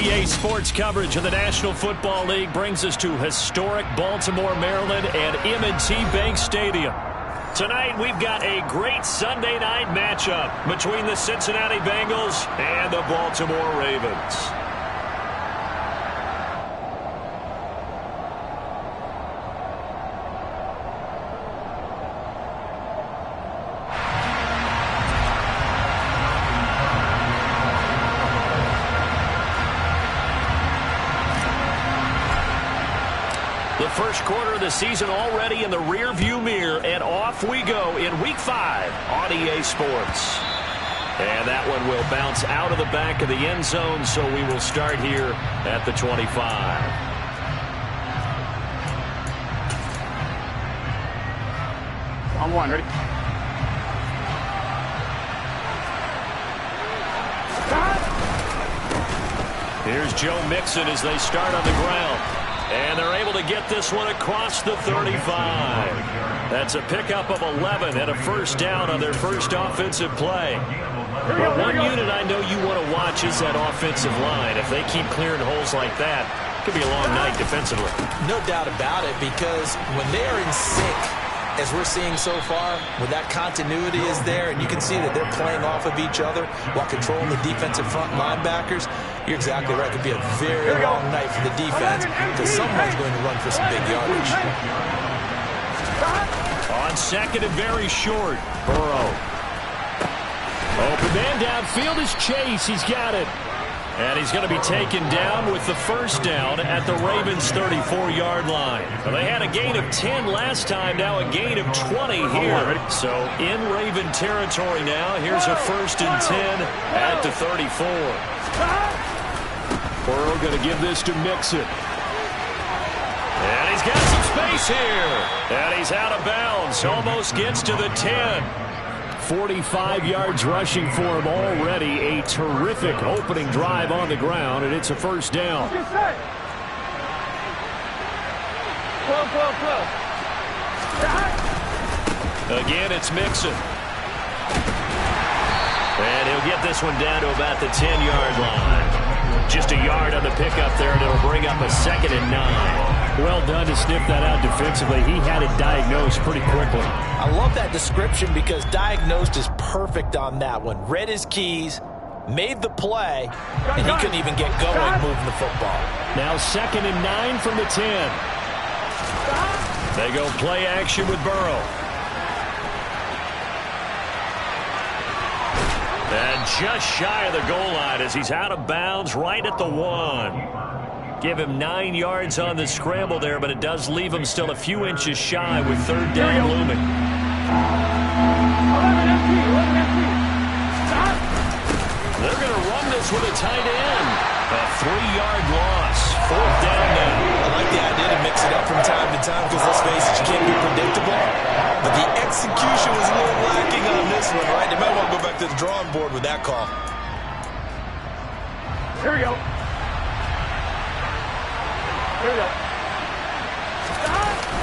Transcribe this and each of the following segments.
EA Sports coverage of the National Football League brings us to historic Baltimore, Maryland and M&T Bank Stadium. Tonight we've got a great Sunday night matchup between the Cincinnati Bengals and the Baltimore Ravens. The first quarter of the season already in the rearview mirror, and off we go in Week 5 on EA Sports. And that one will bounce out of the back of the end zone, so we will start here at the 25. On one, ready? Here's Joe Mixon as they start on the ground. And they're able to get this one across the 35. That's a pickup of 11 and a first down on their first offensive play. But one unit I know you want to watch is that offensive line. If they keep clearing holes like that, it could be a long night defensively. No doubt about it, because when they are in sync, as we're seeing so far, when that continuity is there and you can see that they're playing off of each other while controlling the defensive front linebackers, you're exactly right. It could be a very long night for the defense because someone's going to run for some big yardage. On second and very short, Burrow. Open man downfield is Chase. He's got it. And he's going to be taken down with the first down at the Ravens' 34-yard line. Well, they had a gain of 10 last time, now a gain of 20 here. So in Raven territory now. Here's a first and 10 at the 34. Burrow going to give this to Mixon. And he's got some space here. And he's out of bounds. Almost gets to the 10. 45 yards rushing for him already. A terrific opening drive on the ground, and it's a first down. Again, it's Mixon. And he'll get this one down to about the 10-yard line. Just a yard on the pickup there, and it'll bring up a second and 9. Well done to sniff that out defensively. He had it diagnosed pretty quickly. I love that description because diagnosed is perfect on that one. Read his keys, made the play, and he couldn't even get going moving the football. Now second and 9 from the 10. They go play action with Burrow. And just shy of the goal line as he's out of bounds right at the 1. Give him 9 yards on the scramble there, but it does leave him still a few inches shy with third down looming. They're going to run this with a tight end. A 3-yard loss. Fourth down now. I like the idea to mix it up from time to time because, let's face it, you can't be predictable. But the execution was a little lacking on this one, right? They might want to go back to the drawing board with that call. Here we go. Here we go.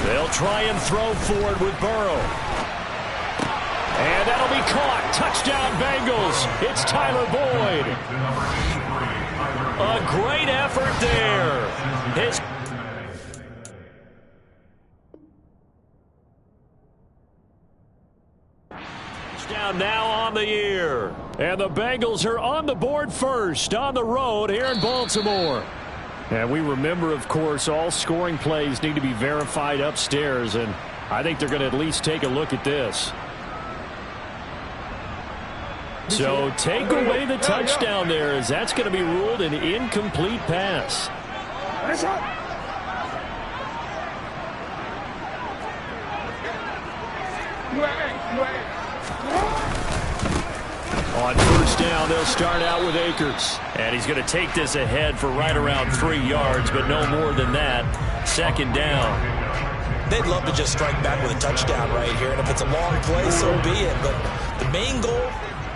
They'll try and throw forward with Burrow. And that'll be caught. Touchdown, Bengals. It's Tyler Boyd. A great effort there. His touchdown now on the year. And the Bengals are on the board first on the road here in Baltimore. And we remember, of course, all scoring plays need to be verified upstairs, and I think they're going to at least take a look at this. So take away the touchdown there, as that's going to be ruled an incomplete pass. On first down, they'll start out with Akers. And he's going to take this ahead for right around 3 yards, but no more than that. Second down. They'd love to just strike back with a touchdown right here, and if it's a long play, so be it. But the main goal,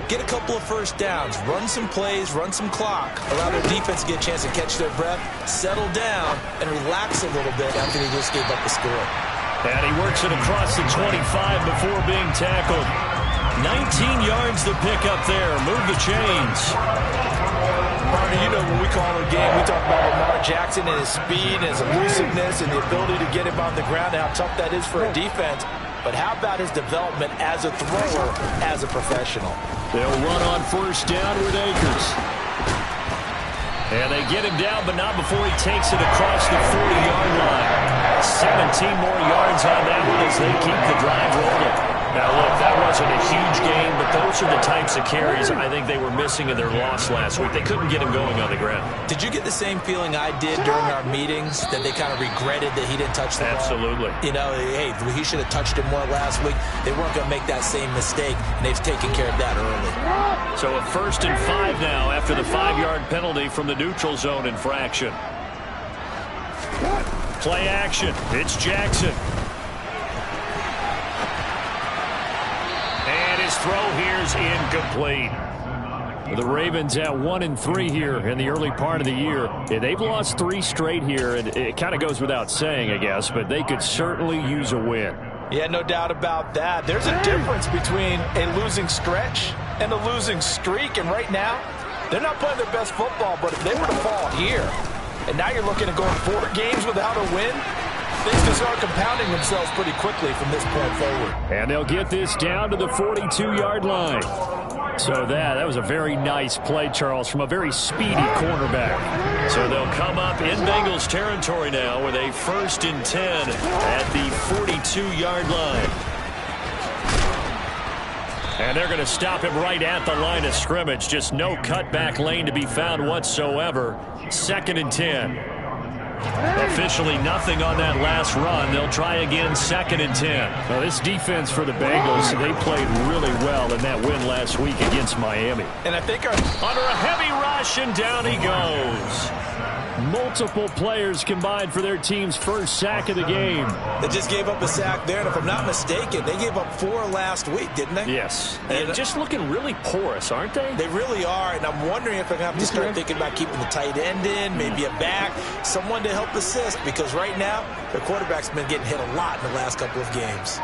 get a couple of first downs, run some plays, run some clock, allow their defense to get a chance to catch their breath, settle down, and relax a little bit after they just gave up the score. And he works it across the 25 before being tackled. 19 yards to pick up there. Move the chains. Partner, you know when we call a game, we talk about Lamar Jackson and his speed and his elusiveness and the ability to get him on the ground and how tough that is for a defense. But how about his development as a thrower, as a professional? They'll run on first down with Akers. And they get him down, but not before he takes it across the 40-yard line. 17 more yards on that one as they keep the drive rolling. Now, look, that wasn't a huge game, but those are the types of carries I think they were missing in their loss last week. They couldn't get him going on the ground. Did you get the same feeling I did during our meetings, that they kind of regretted that he didn't touch the ball? Absolutely. You know, hey, he should have touched it more last week. They weren't going to make that same mistake, and they've taken care of that early. So a 1st and 5 now after the 5-yard penalty from the neutral zone infraction. Play action. It's Jackson. And his throw here is incomplete. The Ravens at 1-3 here in the early part of the year. They've lost 3 straight here, and it kind of goes without saying, I guess, but they could certainly use a win. Yeah, no doubt about that. There's a difference between a losing stretch and a losing streak, and right now, they're not playing their best football, but if they were to fall here, and now you're looking at going 4 games without a win, things can start compounding themselves pretty quickly from this point forward. And they'll get this down to the 42-yard line. So that was a very nice play, Charles, from a very speedy cornerback. So they'll come up in Bengals territory now with a 1st and 10 at the 42-yard line. And they're going to stop him right at the line of scrimmage. Just no cutback lane to be found whatsoever. 2nd and 10. Officially nothing on that last run. They'll try again 2nd and 10. Now, this defense for the Bengals, they played really well in that win last week against Miami. And I think under a heavy rush, and down he goes. Multiple players combined for their team's first sack of the game. They just gave up a sack there, and if I'm not mistaken, they gave up 4 last week, didn't they? Yes. And just looking really porous, aren't they? They really are, and I'm wondering if they're going to have to start thinking about keeping the tight end in, maybe a back, someone to help assist, because right now, their quarterback's been getting hit a lot in the last couple of games.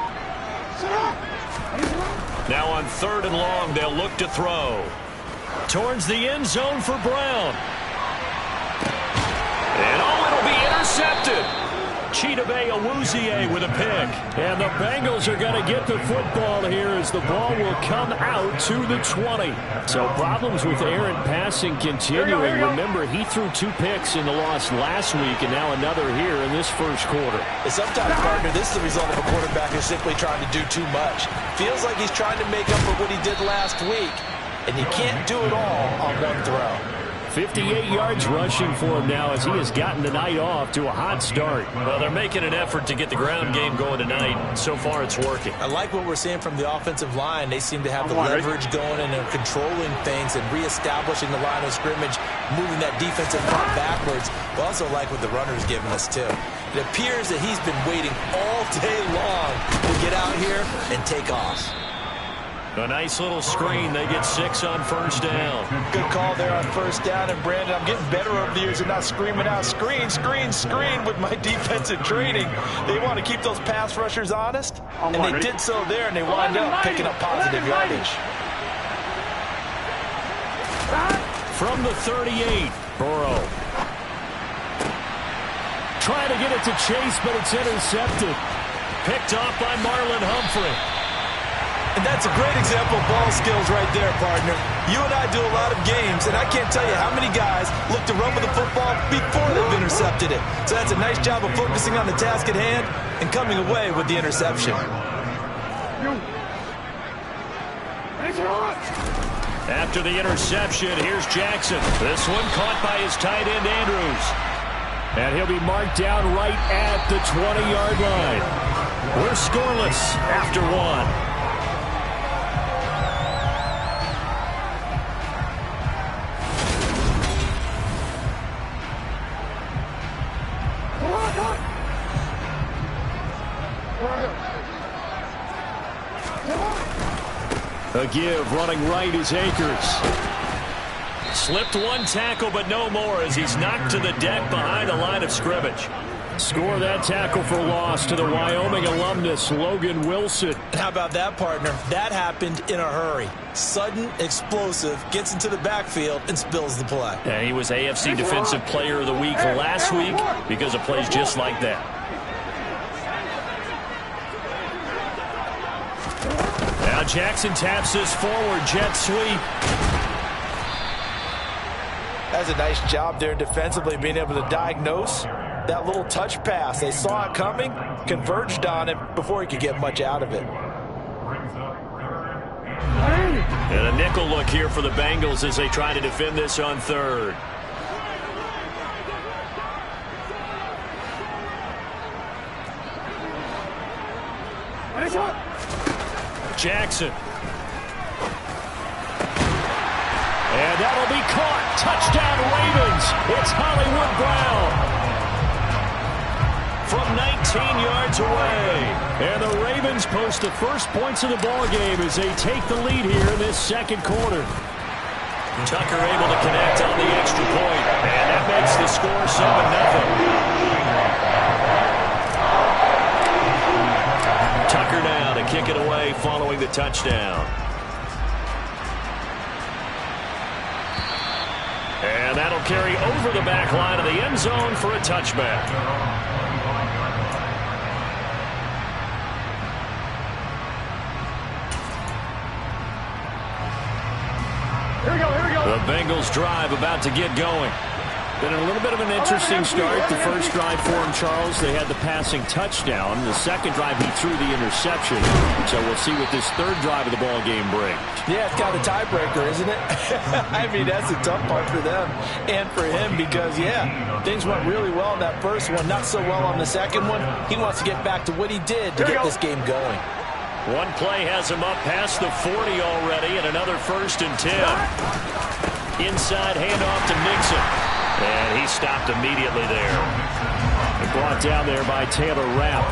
Now on 3rd and long, they'll look to throw. Towards the end zone for Brown. And it'll be intercepted. Chidobe Awuzie with a pick. And the Bengals are going to get the football here as the ball will come out to the 20. So problems with errant passing continuing. Remember, he threw 2 picks in the loss last week, and now another here in this first quarter. And sometimes, partner, this is the result of a quarterback who's simply trying to do too much. Feels like he's trying to make up for what he did last week, and you can't do it all on one throw. 58 yards rushing for him now as he has gotten the night off to a hot start. Well, they're making an effort to get the ground game going tonight. So far, it's working. I like what we're seeing from the offensive line. They seem to have the leverage going, and they're controlling things and reestablishing the line of scrimmage, moving that defensive front backwards. We also like what the runner's giving us, too. It appears that he's been waiting all day long to get out here and take off. A nice little screen. They get 6 on first down. Good call there on first down. And, Brandon, I'm getting better over the years and not screaming out, screen, screen, screen with my defensive training. They want to keep those pass rushers honest, and they did so there, and they wind up picking up positive yardage. From the 38, Burrow. Trying to get it to Chase, but it's intercepted. Picked off by Marlon Humphrey. And that's a great example of ball skills right there, partner. You and I do a lot of games, and I can't tell you how many guys look to run with the football before they've intercepted it. So that's a nice job of focusing on the task at hand and coming away with the interception. After the interception, here's Jackson. This one caught by his tight end, Andrews. And he'll be marked down right at the 20-yard line. We're scoreless after 1. A give, running right is Akers. Slipped 1 tackle, but no more as he's knocked to the deck behind the line of scrimmage. Score that tackle for loss to the Wyoming alumnus, Logan Wilson. How about that, partner? That happened in a hurry. Sudden, explosive, gets into the backfield and spills the play. And he was AFC Defensive Player of the Week last week because of plays just like that. Now Jackson taps this forward, jet sweep. That's a nice job there defensively, being able to diagnose that little touch pass. They saw it coming, converged on it before he could get much out of it. And a nickel look here for the Bengals as they try to defend this on third. Jackson. And that'll be caught. Touchdown, Ravens. It's Hollywood Brown. From 19 yards away. And the Ravens post the first points of the ball game as they take the lead here in this second quarter. Tucker able to connect on the extra point. And that makes the score 7-0. Tucker now to kick it away following the touchdown. And that'll carry over the back line of the end zone for a touchback. Here we go, here we go. The Bengals drive about to get going. Been a little bit of an interesting start. The first drive for him, Charles, they had the passing touchdown. The second drive, he threw the interception. So we'll see what this third drive of the ball game brings. Yeah, it's kind of a tiebreaker, isn't it? I mean, that's the tough part for them and for him because, yeah, things went really well in that first one, not so well on the second one. He wants to get back to what he did to get this game going. One play has him up past the 40 already, and another 1st and 10. Inside handoff to Mixon. And he stopped immediately there. Brought down there by Taylor Rapp.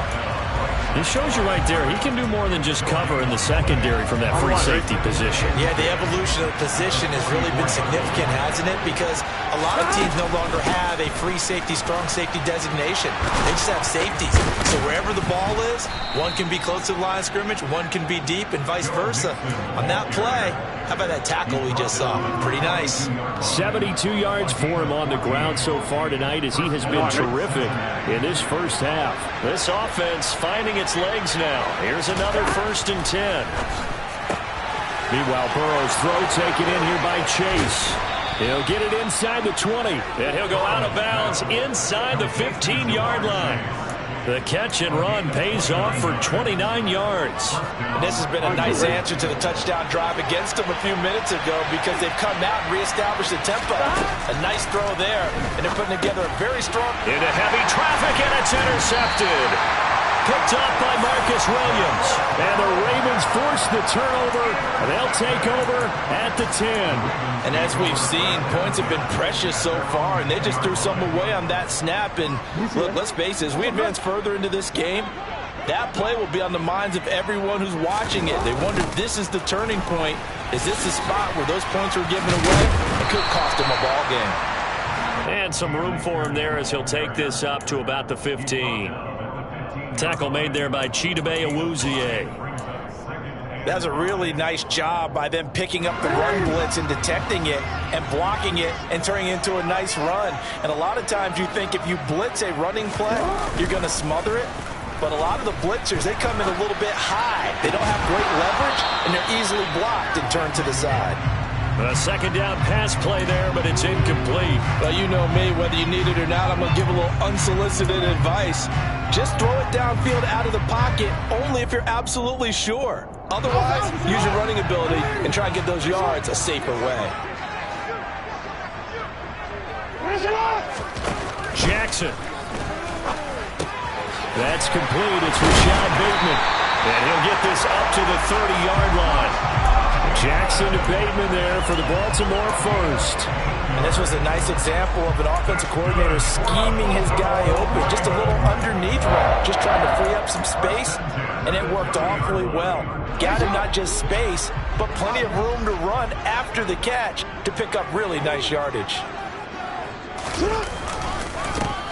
It shows you right there, he can do more than just cover in the secondary from that free safety position. Yeah, the evolution of the position has really been significant, hasn't it? Because a lot of teams no longer have a free safety, strong safety designation. They just have safeties. So wherever the ball is, one can be close to the line of scrimmage, one can be deep, and vice versa. On that play, how about that tackle we just saw? Pretty nice. 72 yards for him on the ground so far tonight as he has been terrific in this first half. This offense finding its legs now. Here's another 1st and 10. Meanwhile, Burrow's throw taken in here by Chase. He'll get it inside the 20, and he'll go out of bounds inside the 15-yard line. The catch and run pays off for 29 yards. And this has been a nice answer to the touchdown drive against them a few minutes ago because they've come out and reestablished the tempo. A nice throw there, and they're putting together a very strong... Into heavy traffic, and it's intercepted. Picked off by Marcus Williams. And the Ravens force the turnover. And they'll take over at the 10. And as we've seen, points have been precious so far, and they just threw some away on that snap. And look, let's face it, as we advance further into this game, that play will be on the minds of everyone who's watching it. They wonder if this is the turning point. Is this the spot where those points were given away? It could cost them a ball game. And some room for him there as he'll take this up to about the 15. Tackle made there by Chidobe Awuzie. That's a really nice job by them picking up the run blitz and detecting it and blocking it and turning it into a nice run. And a lot of times you think if you blitz a running play, you're going to smother it. But a lot of the blitzers, they come in a little bit high. They don't have great leverage, and they're easily blocked and turned to the side. A second down pass play there, but it's incomplete. Well, you know me, whether you need it or not, I'm going to give a little unsolicited advice. Just throw it downfield out of the pocket, only if you're absolutely sure. Otherwise, use your running ability and try and get those yards a safer way. Jackson. That's complete. It's Rashad Bateman. And he'll get this up to the 30-yard line. Jackson to Bateman there for the Baltimore first. And this was a nice example of an offensive coordinator scheming his guy open. Just a little underneath route, just trying to free up some space, and it worked awfully well. Got him not just space, but plenty of room to run after the catch to pick up really nice yardage.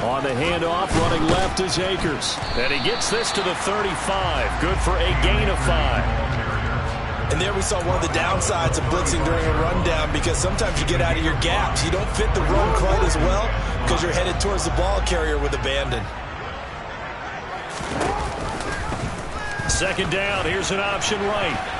On the handoff, running left is Akers. And he gets this to the 35. Good for a gain of 5. And there we saw one of the downsides of blitzing during a rundown, because sometimes you get out of your gaps. You don't fit the run quite as well because you're headed towards the ball carrier with abandon. Second down, here's an option right.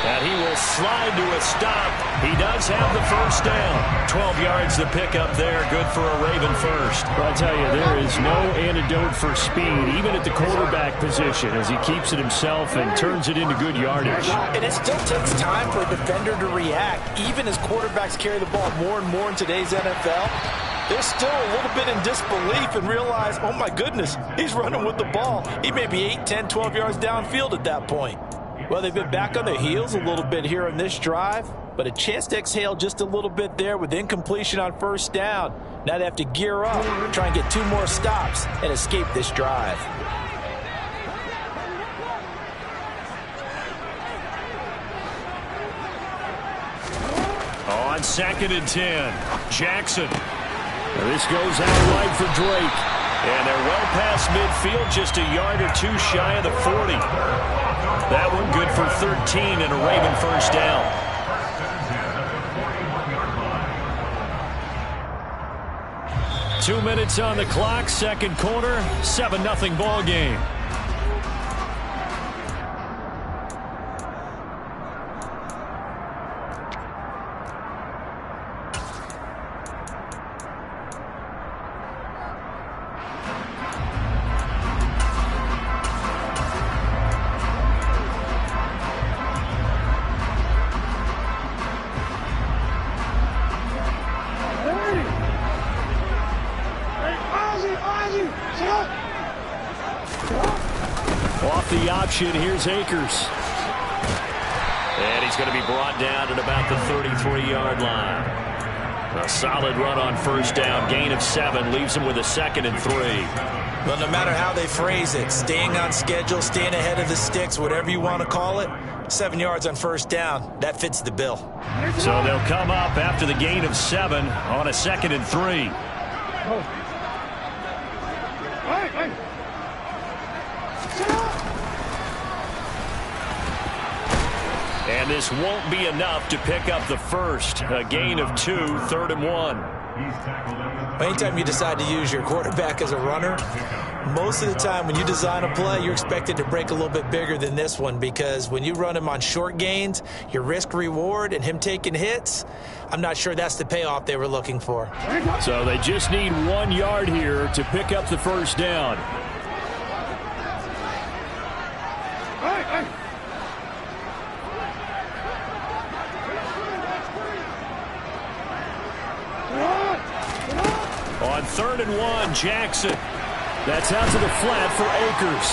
And he will slide to a stop. He does have the first down. 12 yards to pick up there. Good for a Raven first. Well, I tell you, there is no antidote for speed, even at the quarterback position, as he keeps it himself and turns it into good yardage. And it still takes time for a defender to react, even as quarterbacks carry the ball more and more in today's NFL. They're still a little bit in disbelief and realize, oh my goodness, he's running with the ball. He may be 8, 10, 12 yards downfield at that point. Well, they've been back on their heels a little bit here on this drive, but a chance to exhale just a little bit there with incompletion on first down. Now they have to gear up, try and get 2 more stops and escape this drive. On 2nd and 10, Jackson. This goes out wide for Drake. And they're well past midfield, just a yard or 2 shy of the 40. That one good for 13 and a Raven first down. Two minutes on the clock, second quarter, 7-0 ball game. Off the option, here's Akers. And he's going to be brought down at about the 33-yard line. A solid run on first down, gain of 7, leaves him with a 2nd and 3. Well, no matter how they phrase it, staying on schedule, staying ahead of the sticks, whatever you want to call it, 7 yards on first down, that fits the bill. So they'll come up after the gain of 7 on a 2nd and 3. And this won't be enough to pick up the first. A gain of 2, 3rd and 1. Anytime you decide to use your quarterback as a runner, most of the time when you design a play, you're expected to break a little bit bigger than this one, because when you run him on short gains, your risk-reward and him taking hits, I'm not sure that's the payoff they were looking for. So they just need 1 yard here to pick up the first down. On 3rd and 1, Jackson. That's out to the flat for Akers.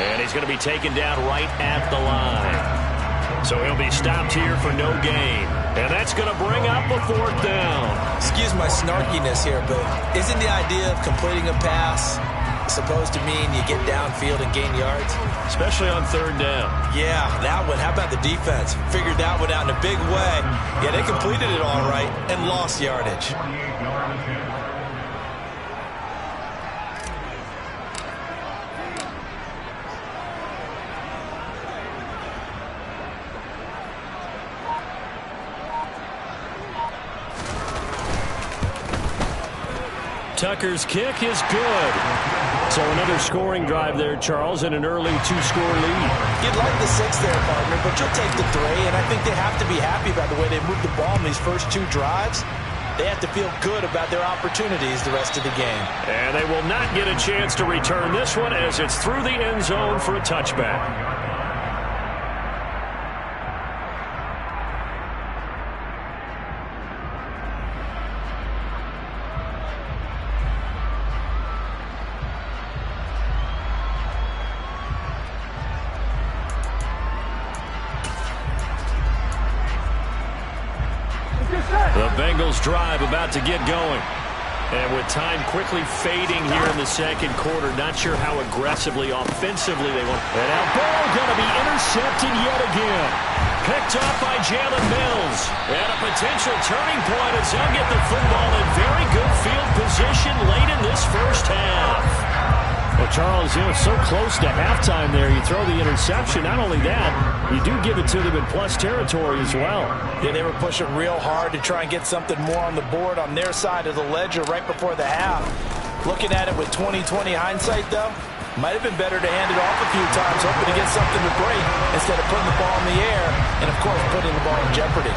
And he's going to be taken down right at the line. So he'll be stopped here for no gain. And that's going to bring up a 4th down. Excuse my snarkiness here, but isn't the idea of completing a pass supposed to mean you get downfield and gain yards? Especially on 3rd down. Yeah, that one. How about the defense? Figured that one out in a big way. Yeah, they completed it all right and lost yardage. Tucker's kick is good. So another scoring drive there, Charles, and an early 2-score lead. You'd like the 6 there, partner, but you'll take the 3, and I think they have to be happy about the way they moved the ball in these first 2 drives. They have to feel good about their opportunities the rest of the game. And they will not get a chance to return this one, as it's through the end zone for a touchback. The Bengals drive about to get going. And with time quickly fading here in the second quarter, not sure how aggressively, offensively they want. And now ball going to be intercepted yet again. Picked off by Jalen Mills. And a potential turning point as they'll get the football in very good field position late in this first half. Well, Charles, so close to halftime there. You throw the interception. Not only that, you do give it to them in plus territory as well. Yeah, they were pushing real hard to try and get something more on the board on their side of the ledger right before the half. Looking at it with 20/20 hindsight, though, might have been better to hand it off a few times, hoping to get something to break instead of putting the ball in the air and, of course, putting the ball in jeopardy.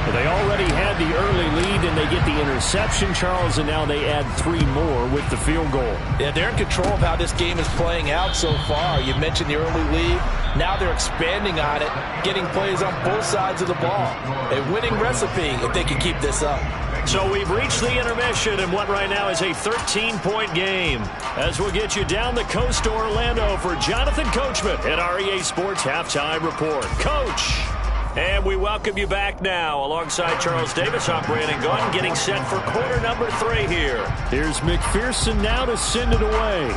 Well, they already had the early lead, and they get the interception, Charles, and now they add 3 more with the field goal. Yeah, they're in control of how this game is playing out so far. You mentioned the early lead. Now they're expanding on it, getting plays on both sides of the ball. A winning recipe if they can keep this up. So we've reached the intermission in what right now is a 13-point game. As we'll get you down the coast to Orlando for Jonathan Coachman at our EA Sports Halftime Report. Coach! And we welcome you back now. Alongside Charles Davis, I'm Brandon Gunn, getting set for quarter number 3 here. Here's McPherson now to send it away.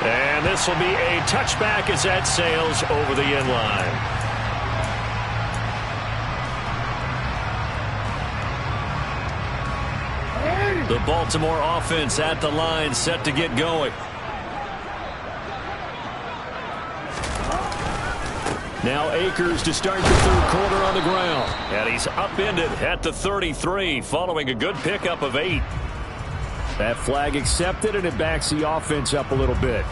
And this will be a touchback as that sails over the end line. The Baltimore offense at the line, set to get going. Now Akers to start the third quarter on the ground. And he's upended at the 33 following a good pickup of 8. That flag accepted, and it backs the offense up a little bit.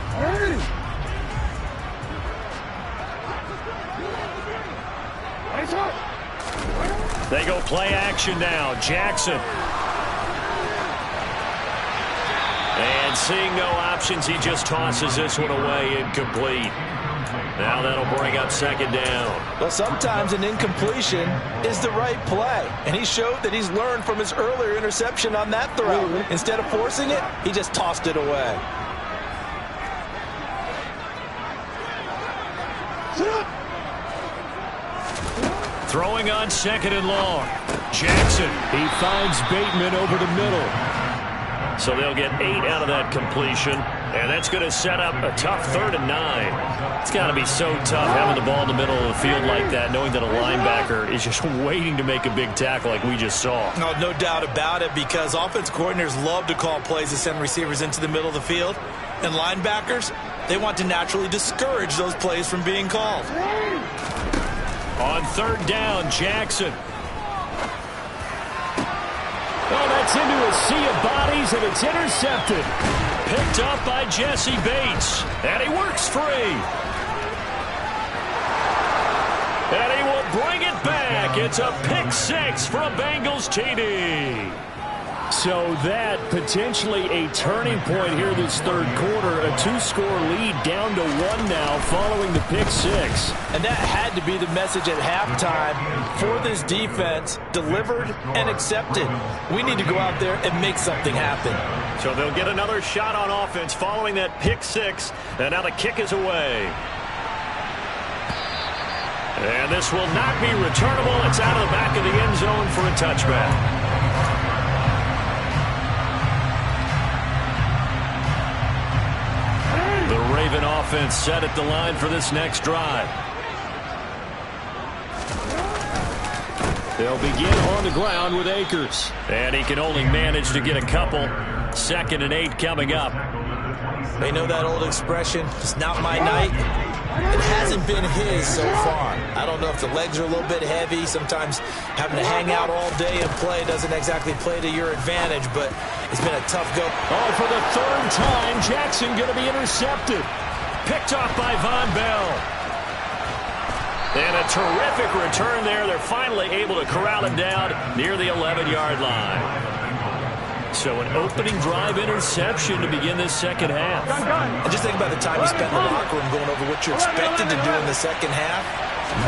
They go play action now. Jackson. And seeing no options, he just tosses this one away, incomplete. Now that'll bring up second down. Well, sometimes an incompletion is the right play. And he showed that he's learned from his earlier interception on that throw. Instead of forcing it, he just tossed it away. Throwing on second and long. Jackson. He finds Bateman over the middle. So they'll get 8 out of that completion. And that's going to set up a tough 3rd and 9. It's got to be so tough having the ball in the middle of the field like that, knowing that a linebacker is just waiting to make a big tackle like we just saw. No doubt about it, because offense coordinators love to call plays to send receivers into the middle of the field. And linebackers, they want to naturally discourage those plays from being called. On 3rd down, Jackson. Oh, that's into a sea of bodies, and it's intercepted. Picked up by Jesse Bates. And he works free. And he will bring it back. It's a pick 6 for a Bengals TD. So that potentially a turning point here this third quarter. A 2-score lead down to 1 now following the pick 6. And that had to be the message at halftime for this defense. Delivered and accepted. We need to go out there and make something happen. So they'll get another shot on offense following that pick 6. And now the kick is away. And this will not be returnable. It's out of the back of the end zone for a touchback. The Raven offense set at the line for this next drive. They'll begin on the ground with Akers. And he can only manage to get a couple. 2nd and 8 coming up. They know that old expression, it's not my night. It hasn't been his so far. I don't know if the legs are a little bit heavy. Sometimes having to hang out all day and play doesn't exactly play to your advantage, but it's been a tough go. Oh, for the 3rd time, Jackson going to be intercepted. Picked off by Von Bell. And a terrific return there. They're finally able to corral him down near the 11-yard line. So an opening drive interception to begin this second half. And just think about the time you spent in the locker room going over what you're expected to do in the second half.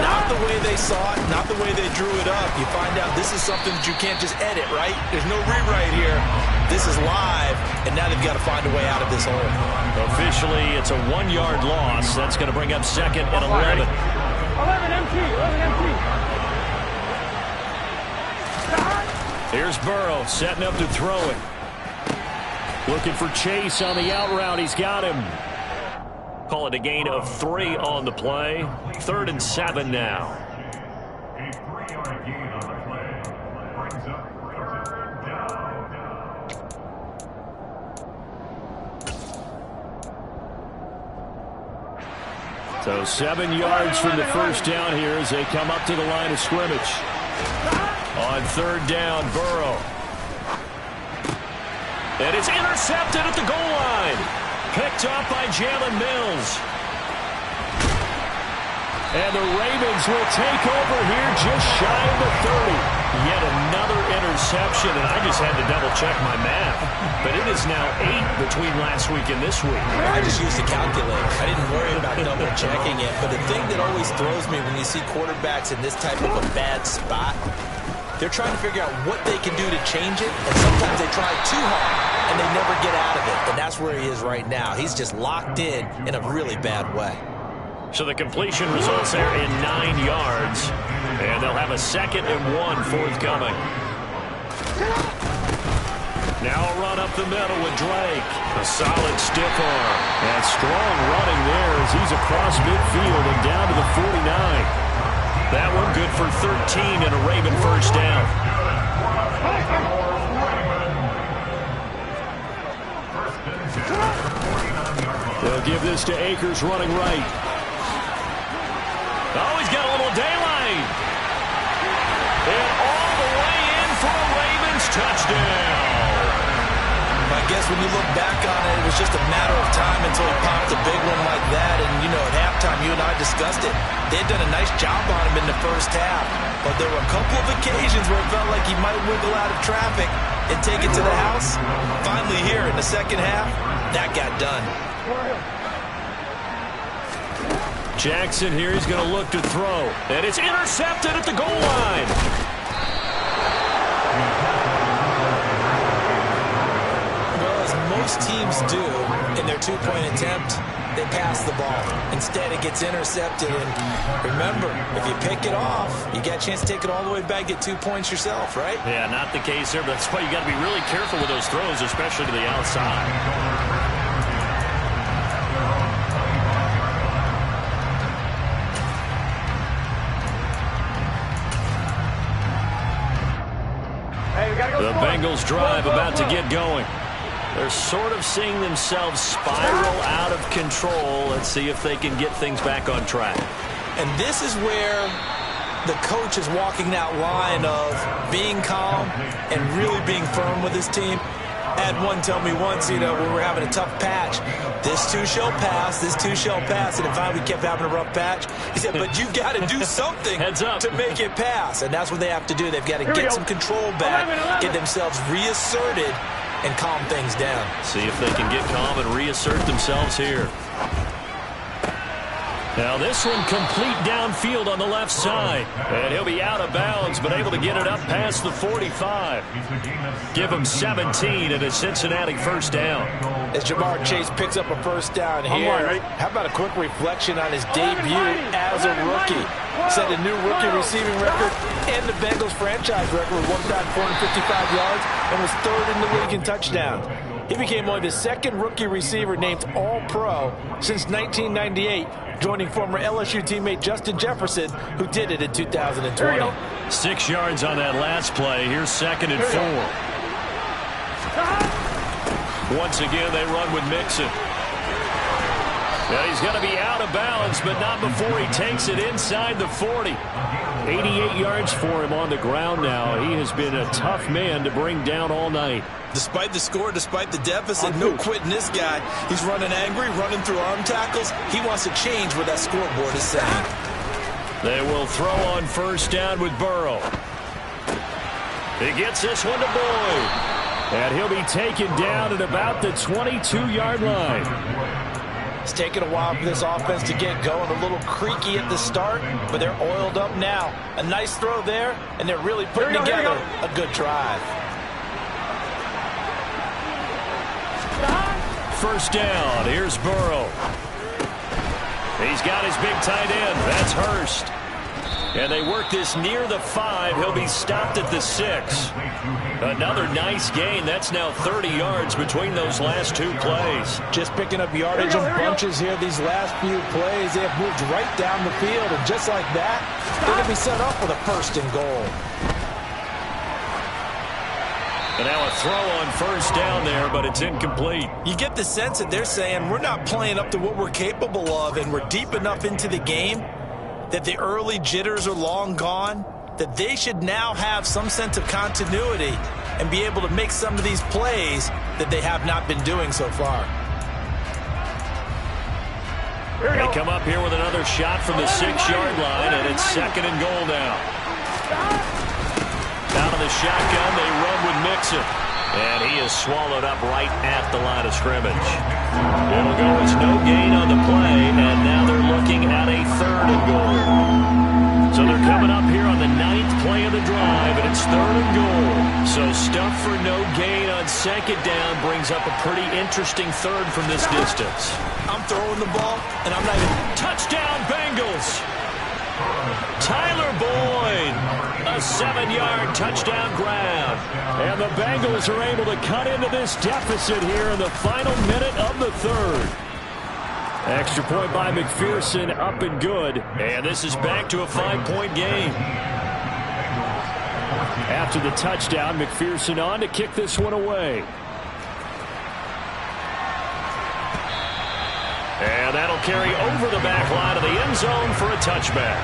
Not the way they saw it, not the way they drew it up. You find out this is something that you can't just edit, right? There's no rewrite here. This is live, and now they've got to find a way out of this hole. Officially, it's a 1-yard loss. That's going to bring up 2nd and 11. 11 empty. Here's Burrow setting up to throw it. Looking for Chase on the out route. He's got him. Call it a gain of 3 on the play. 3rd and 7 now. A 3-yard gain on the play brings up 3rd down. So 7 yards from the first down here as they come up to the line of scrimmage. On 3rd down, Burrow. And it's intercepted at the goal line. Picked up by Jalen Mills. And the Ravens will take over here just shy of the 30. Yet another interception, and I just had to double-check my math. But it is now 8 between last week and this week. I just used to calculate. I didn't worry about double-checking it. But the thing that always throws me when you see quarterbacks in this type of a bad spot, they're trying to figure out what they can do to change it, and sometimes they try too hard, and they never get out of it. And that's where he is right now. He's just locked in a really bad way. So the completion results there in 9 yards, and they'll have a 2nd and 1 forthcoming. Now a run up the middle with Drake. A solid stiff arm. And strong running there as he's across midfield and down to the 49. That one good for 13 and a Raven first down. They'll give this to Akers running right. Oh, he's got a little daylight. And all the way in for a Ravens touchdown. I guess when you look back on it, it was just a matter of time until he popped a big one like that. And, you know, at halftime, you and I discussed it. They had done a nice job on him in the first half. But there were a couple of occasions where it felt like he might wiggle out of traffic and take it to the house. Finally here in the second half, that got done. Jackson here, he's going to look to throw. And it's intercepted at the goal line. Well, as most teams do in their two-point attempt, they pass the ball. Instead, it gets intercepted. And remember, if you pick it off, you got a chance to take it all the way back, get 2 points yourself, right? Yeah, not the case there, but that's why you got to be really careful with those throws, especially to the outside. The Bengals drive about to get going. They're sort of seeing themselves spiral out of control. Let's see if they can get things back on track. And this is where the coach is walking that line of being calm and really being firm with his team. I had one tell me once, you know, when we were having a tough patch, this too shall pass, this too shall pass. And in fact, we kept having a rough patch. He said, but you've got to do something to make it pass. And that's what they have to do. They've got to get some control back, get themselves reasserted, and calm things down. See if they can get calm and reassert themselves here. Now this one complete downfield on the left side. And he'll be out of bounds, but able to get it up past the 45. Give him 17 and a Cincinnati first down. As Jamar Chase picks up a first down here, how about a quick reflection on his debut as a rookie? Set a new rookie receiving record and the Bengals franchise record with 1,455 yards and was 3rd in the league in touchdowns. He became only the 2nd rookie receiver named All-Pro since 1998, joining former LSU teammate Justin Jefferson, who did it in 2020. 6 yards on that last play. Here's 2nd and 4. Once again, they run with Mixon. Yeah, he's going to be out of bounds, but not before he takes it inside the 40. 88 yards for him on the ground now. He has been a tough man to bring down all night. Despite the score, despite the deficit, no quitting this guy. He's running angry, running through arm tackles. He wants to change what that scoreboard is saying. They will throw on first down with Burrow. He gets this one to Boyd. And he'll be taken down at about the 22-yard line. It's taken a while for this offense to get going. A little creaky at the start, but they're oiled up now. A nice throw there, and they're really putting together a good drive. First down. Here's Burrow. He's got his big tight end. That's Hurst. And they work this near the 5. He'll be stopped at the 6. Another nice gain. That's now 30 yards between those last two plays. Just picking up yardage in bunches here. These last few plays, they have moved right down the field. And just like that, they're going to be set up with a 1st and goal. And now a throw on 1st down there, but it's incomplete. You get the sense that they're saying we're not playing up to what we're capable of, and we're deep enough into the game that the early jitters are long gone, that they should now have some sense of continuity and be able to make some of these plays that they have not been doing so far. They come up here with another shot from the 6-yard line, and it's 2nd and goal now. Out of the shotgun, they run with Mixon. And he is swallowed up right at the line of scrimmage. It'll go as no gain on the play, and now they're looking at a 3rd and goal. So they're coming up here on the 9th play of the drive, and it's 3rd and goal. So stuff for no gain on 2nd down brings up a pretty interesting 3rd from this distance. I'm throwing the ball, and I'm not even... Touchdown, Bengals! Tyler Boyd, a 7-yard touchdown grab. And the Bengals are able to cut into this deficit here in the final minute of the 3rd. Extra point by McPherson, up and good. And this is back to a 5-point game. After the touchdown, McPherson on to kick this one away. And that'll carry over the back line of the end zone for a touchback.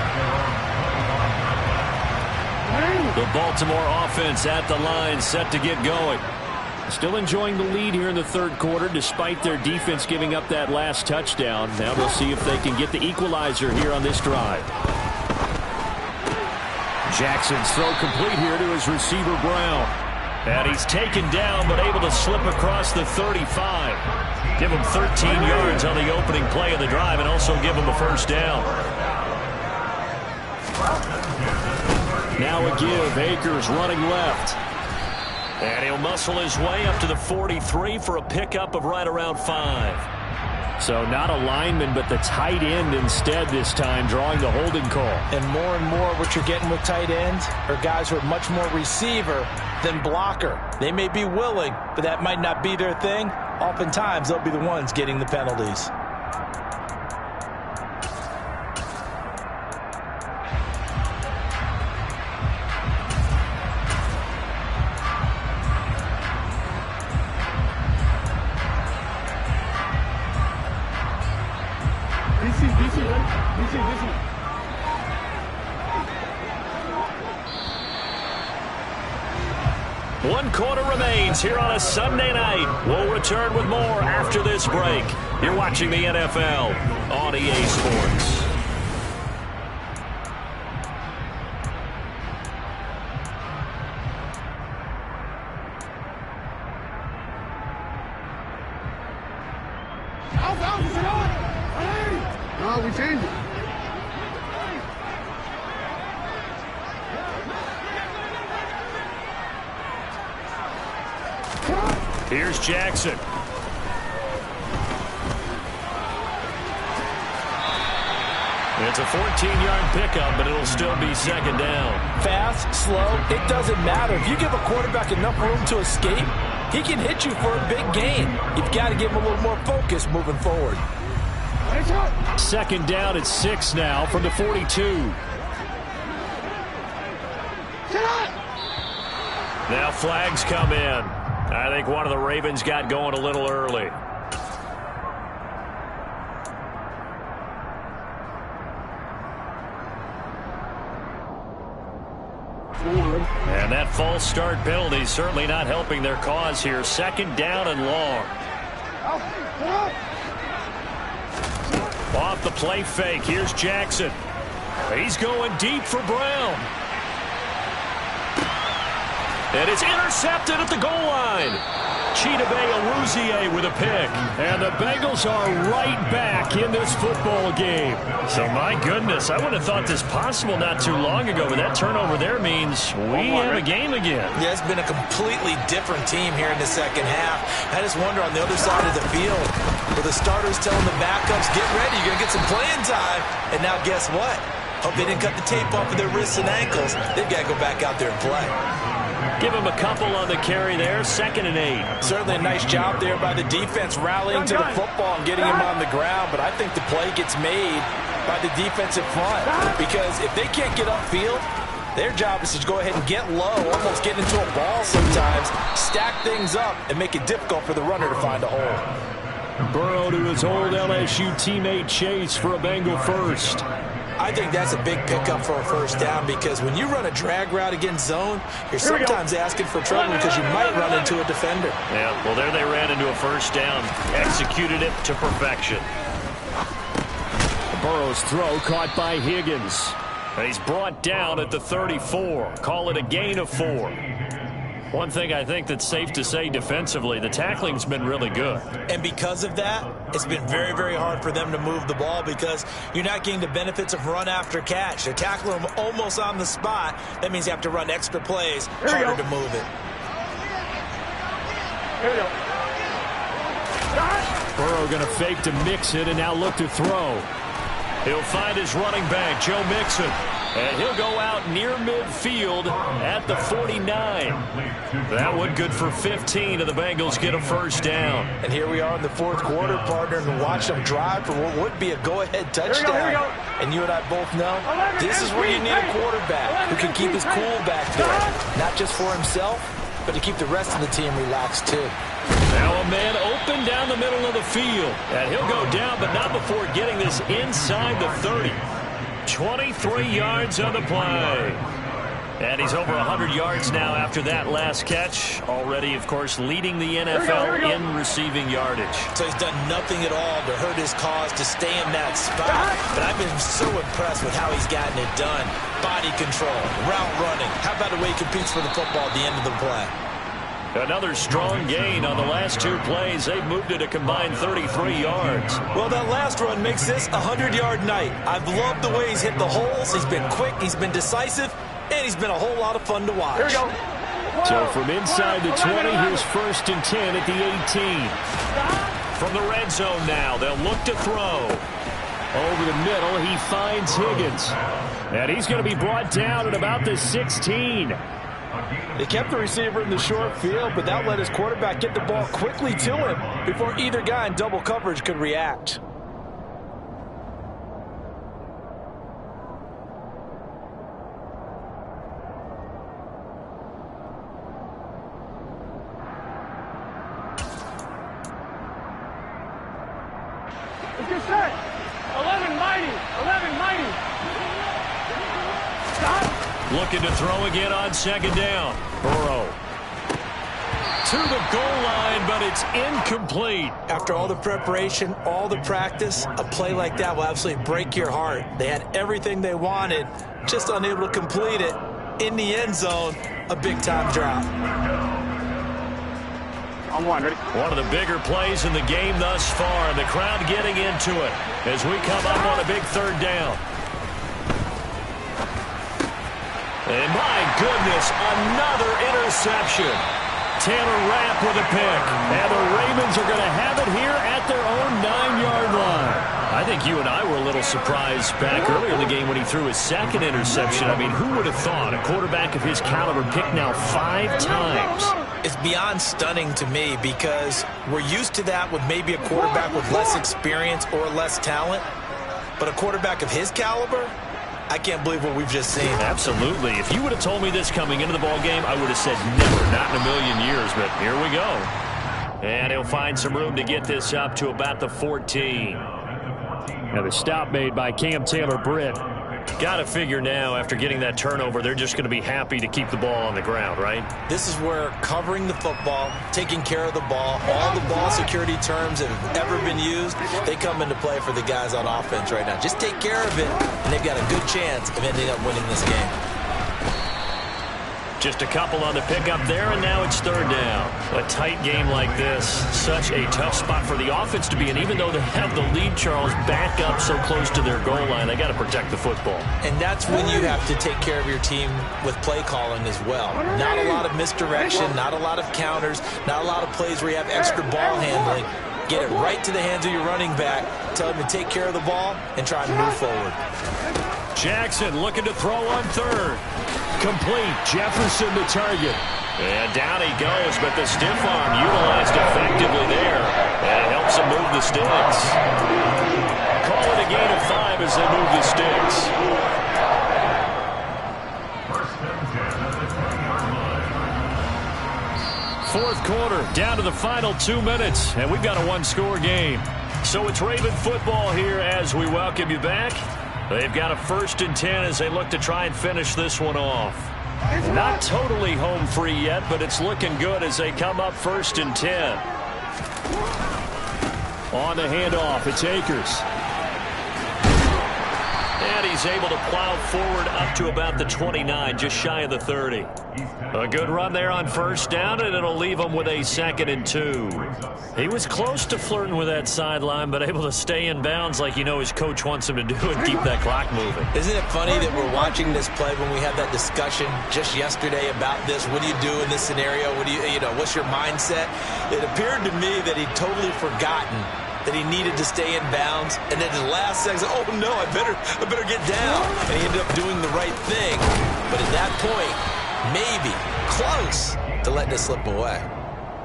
The Baltimore offense at the line, set to get going. Still enjoying the lead here in the 3rd quarter, despite their defense giving up that last touchdown. Now they'll see if they can get the equalizer here on this drive. Jackson's throw complete here to his receiver, Brown. And he's taken down, but able to slip across the 35. Give him 13 yards on the opening play of the drive, and also give him a 1st down. Now a give. Akers running left. And he'll muscle his way up to the 43 for a pickup of right around 5. So not a lineman, but the tight end instead this time, drawing the holding call. And more what you're getting with tight ends are guys who are much more receiver than blocker. They may be willing, but that might not be their thing. Oftentimes, they'll be the ones getting the penalties. DC. 1 quarter remains here on a Sunday night. We'll return with more after this break. You're watching the NFL on EA Sports. No, we changed it. Here's Jackson. It's a 14-yard pickup, but it'll still be 2nd down. Fast, slow, it doesn't matter. If you give a quarterback enough room to escape, he can hit you for a big gain. You've got to give him a little more focus moving forward. 2nd down at 6 now from the 42. Now flags come in. I think one of the Ravens got going a little early. And that false start penalty is certainly not helping their cause here. 2nd down and long. Off the play fake. Here's Jackson. He's going deep for Brown. And it's intercepted at the goal line. Chidobe Awuzie with a pick. And the Bengals are right back in this football game. So, my goodness, I would have thought this possible not too long ago, but that turnover there means we have a game again. Yeah, it's been a completely different team here in the 2nd half. I just wonder on the other side of the field, where the starters telling the backups, get ready, you're going to get some playing time. And now guess what? Hope they didn't cut the tape off of their wrists and ankles. They've got to go back out there and play. Give him a couple on the carry there, 2nd and 8. Certainly a nice job there by the defense rallying to the football and getting him on the ground, but I think the play gets made by the defensive front because if they can't get upfield, their job is to go ahead and get low, almost get into a ball sometimes, stack things up, and make it difficult for the runner to find a hole. Burrow to his old LSU teammate Chase for a Bengal first. I think that's a big pickup for a first down because when you run a drag route against zone, you're sometimes asking for trouble because you might run into a defender. Yeah, well, there they ran into a first down. Executed it to perfection. Burrow's throw caught by Higgins. And he's brought down at the 34. Call it a gain of 4. One thing I think that's safe to say defensively, the tackling's been really good. And because of that, it's been very, very hard for them to move the ball because you're not getting the benefits of run after catch. They're tackling them almost on the spot. That means you have to run extra plays, harder to move it. Here we go. Burrow going to fake to Mixon and now look to throw. He'll find his running back, Joe Mixon. And he'll go out near midfield at the 49. That one good for 15, and the Bengals get a first down. And here we are in the 4th quarter, partner, and watch them drive for what would be a go-ahead touchdown. Here we go. And you and I both know this is where you need a quarterback who can keep his cool back there. Not just for himself, but to keep the rest of the team relaxed, too. Now a man open down the middle of the field. And he'll go down, but not before getting this inside the 30. 23 yards on the play. And he's over 100 yards now after that last catch. Already, of course, leading the NFL in receiving yardage. So he's done nothing at all to hurt his cause to stay in that spot. But I've been so impressed with how he's gotten it done. Body control, route running. How about the way he competes for the football at the end of the play? Another strong gain on the last 2 plays. They've moved it a combined 33 yards. Well, that last run makes this a 100-yard night. I've loved the way he's hit the holes. He's been quick, he's been decisive, and he's been a whole lot of fun to watch. Here we go. So from inside the 20, here's 1st and 10 at the 18. From the red zone now, they'll look to throw. Over the middle, he finds Higgins. And he's going to be brought down at about the 16. They kept the receiver in the short field, but that let his quarterback get the ball quickly to him before either guy in double coverage could react. Let's get set. 11 mighty. 11 mighty. Stop. Looking to throw again on 2nd down. Burrow to the goal line, but it's incomplete. After all the preparation, all the practice, a play like that will absolutely break your heart. They had everything they wanted, just unable to complete it. In the end zone, a big-time drop. On 1, ready? One of the bigger plays in the game thus far, and the crowd getting into it as we come up on a big 3rd down. And my goodness, another interception. Taylor Rapp with a pick. And the Ravens are going to have it here at their own 9-yard line. I think you and I were a little surprised back earlier in the game when he threw his 2nd interception. I mean, who would have thought a quarterback of his caliber picked now 5 times? It's beyond stunning to me because we're used to that with maybe a quarterback with less experience or less talent. But a quarterback of his caliber, I can't believe what we've just seen. Absolutely. If you would have told me this coming into the ball game, I would have said never, not in a million years. But here we go. And he'll find some room to get this up to about the 14. Now the stop made by Cam Taylor-Britt. Got to figure now, after getting that turnover, they're just going to be happy to keep the ball on the ground, right? This is where covering the football, taking care of the ball, all the ball security terms that have ever been used, they come into play for the guys on offense right now. Just take care of it, and they've got a good chance of ending up winning this game. Just a couple on the pickup there, and now it's 3rd down. A tight game like this, such a tough spot for the offense to be in. Even though they have the lead, Charles, back up so close to their goal line, they got to protect the football. And that's when you have to take care of your team with play calling as well. Not a lot of misdirection, not a lot of counters, not a lot of plays where you have extra ball handling. Get it right to the hands of your running back. Tell him to take care of the ball and try to move forward. Jackson looking to throw on third. Complete. Jefferson the target. And down he goes, but the stiff arm utilized effectively there. And it helps him move the sticks. Call it a gain of 5 as they move the sticks. Fourth quarter, down to the final 2 minutes, and we've got a one-score game. So it's Raven football here as we welcome you back. They've got a 1st and 10 as they look to try and finish this one off. Not totally home free yet, but it's looking good as they come up 1st and 10. On the handoff, it's Akers. And he's able to plow forward up to about the 29, just shy of the 30. A good run there on 1st down, and it'll leave him with a 2nd and 2. He was close to flirting with that sideline, but able to stay in bounds like you know his coach wants him to do and keep that clock moving. Isn't it funny that we're watching this play when we had that discussion just yesterday about this? What do you do in this scenario? What do you know, what's your mindset? It appeared to me that he'd totally forgotten that he needed to stay in bounds, and then the last second, oh no, I better get down. And he ended up doing the right thing. But at that point, maybe close to letting it slip away.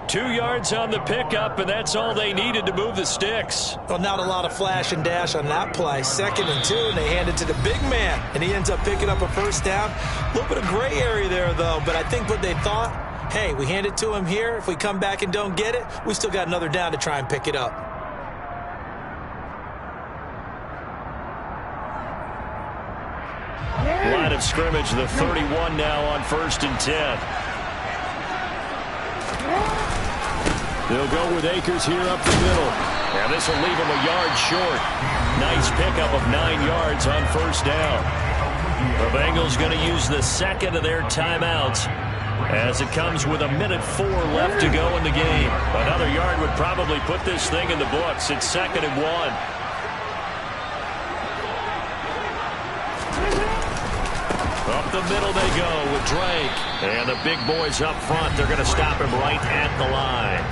2 yards on the pickup, and that's all they needed to move the sticks. Well, not a lot of flash and dash on that play. 2nd and 2, and they hand it to the big man, and he ends up picking up a 1st down. A little bit of gray area there, though, but I think what they thought, hey, we hand it to him here. If we come back and don't get it, we still got another down to try and pick it up. Line of scrimmage, the 31 now on 1st and 10. They'll go with Akers here up the middle. And this will leave him a yard short. Nice pickup of 9 yards on 1st down. The Bengals going to use the 2nd of their timeouts as it comes with 1:04 left to go in the game. Another yard would probably put this thing in the books. It's 2nd and 1. Up the middle they go with Drake. And the big boys up front, they're going to stop him right at the line.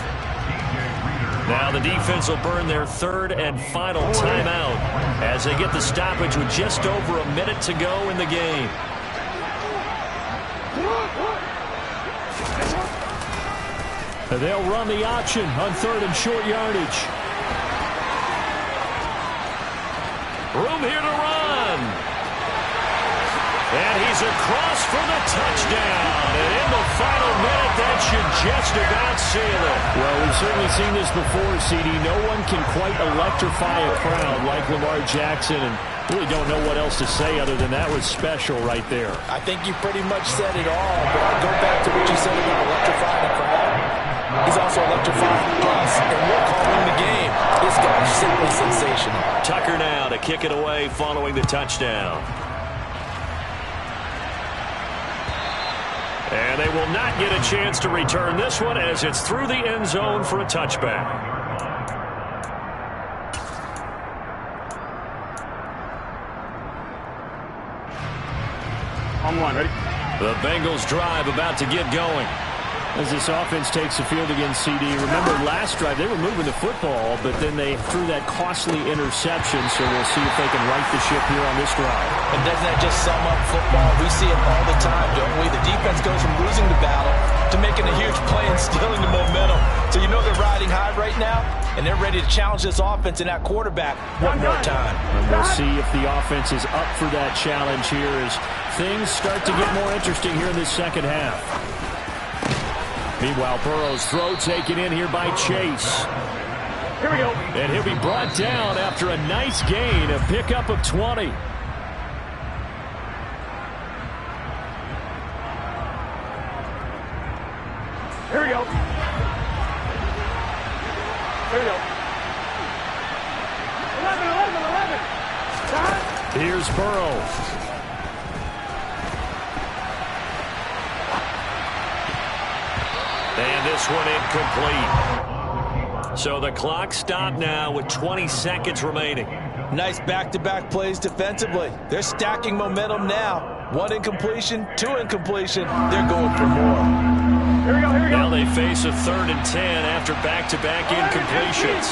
Now the defense will burn their 3rd and final timeout as they get the stoppage with just over 1 minute to go in the game. And they'll run the option on 3rd and short yardage. Room here to run. And he's across for the touchdown. And in the final minute, that should just about seal it. Well, we've certainly seen this before, CD. No one can quite electrify a crowd like Lamar Jackson, and really don't know what else to say other than that was special right there. I think you pretty much said it all, but I'll go back to what you said about electrifying a crowd. He's also electrifying us, and we're calling the game. This guy's simply sensational. Tucker now to kick it away following the touchdown. And they will not get a chance to return this one as it's through the end zone for a touchback. On 1, ready? The Bengals drive about to get going. As this offense takes the field against CD. Remember last drive, they were moving the football, but then they threw that costly interception, so we'll see if they can right the ship here on this drive. And doesn't that just sum up football? We see it all the time, don't we? The defense goes from losing the battle to making a huge play and stealing the momentum. So you know they're riding high right now, and they're ready to challenge this offense and that quarterback one more time. And we'll see if the offense is up for that challenge here as things start to get more interesting here in this second half. Meanwhile, Burrow's throw taken in here by Chase. Here we go. And he'll be brought down after a nice gain, a pickup of 20. Here we go. Here we go. 11. Stop. Here's Burrow. And this one incomplete. So the clock stopped now with 20 seconds remaining. Nice back-to-back plays defensively. They're stacking momentum now. 1 incompletion, 2 incompletion. They're going for more. Now they face a 3rd and 10 after back-to-back incompletions.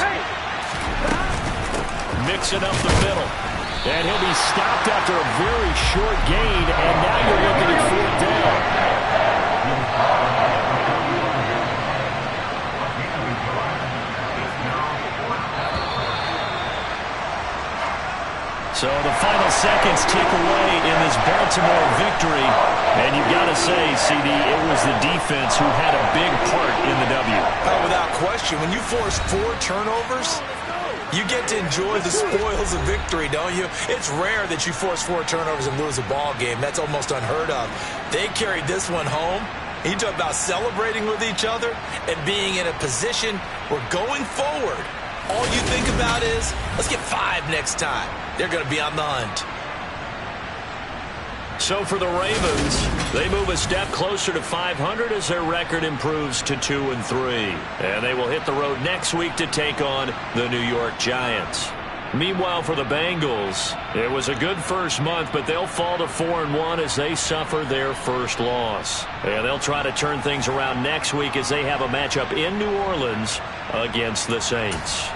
Mixing up the middle. And he'll be stopped after a very short gain, and now you're looking at 4th down. So the final seconds tick away in this Baltimore victory. And you've got to say, CD, it was the defense who had a big part in the W. Oh, without question. When you force 4 turnovers, you get to enjoy the spoils of victory, don't you? It's rare that you force 4 turnovers and lose a ball game. That's almost unheard of. They carried this one home. You talk about celebrating with each other and being in a position where going forward, all you think about is, let's get 5 next time. They're going to be on the hunt. So for the Ravens, they move a step closer to 500 as their record improves to 2-3. And they will hit the road next week to take on the New York Giants. Meanwhile, for the Bengals, it was a good first month, but they'll fall to 4-1 as they suffer their first loss. And they'll try to turn things around next week as they have a matchup in New Orleans against the Saints.